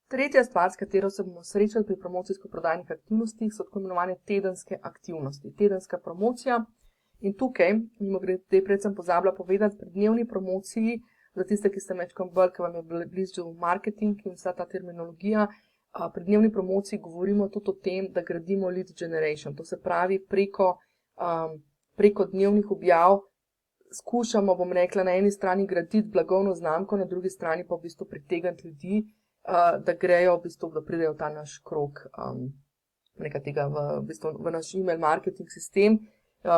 Tretja stvar, s katero se bomo srečali pri promocijsko-prodajnih aktivnostih, so tako imenovane tedenske aktivnosti. Tedenska promocija. In tukaj, mimogrede, predvsem pozabila povedati, pri dnevni promociji, za tiste, ki ste mečkam bolj, ki vam je blizu marketing in vsa ta terminologija, pri dnevni promociji govorimo tudi o tem, da gradimo lead generation. To se pravi, preko dnevnih objav skušamo, bom rekla, na eni strani graditi blagovno znamko, na drugi strani pa v bistvu pritegniti ljudi, da grejo, v bistvu, da pridejo v ta naš krog, v naš email marketing sistem.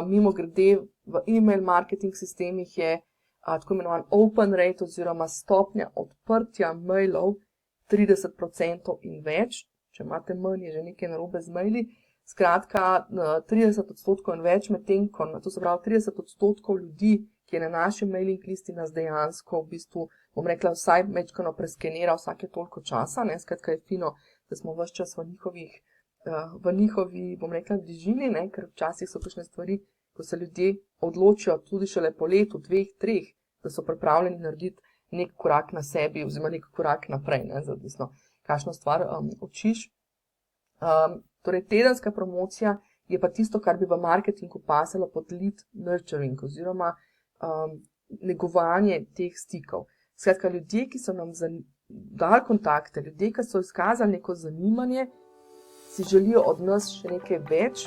Mimogrede, v email marketing sistemih je tako imenovan open rate oziroma stopnja odprtja mailov 30% in več. Če imate manj, je že nekaj narobe z maili. Skratka, 30% in več, medtem ko, to se pravi 30% ljudi, ki je na naši mailing listi, nas dejansko v bistvu, bom rekla, vsaj mečkano preskenira vsake toliko časa. Skratka je fino, da smo ves čas v njihovi, bom rekla, bližini, ker včasih so kakšne stvari, ko se ljudje odločijo tudi šele po letu, 2, 3, da so pripravljeni narediti nek korak na sebi oziroma nek korak naprej, zavisno, kakšno stvar učiš. Torej, tedenska promocija je pa tisto, kar bi v marketingu pasalo pod lead nurturing oziroma negovanje teh stikov. Skratka, ljudje, ki so nam dali kontakte, ljudje, ki so izkazali neko zanimanje, si želijo od nas še nekaj več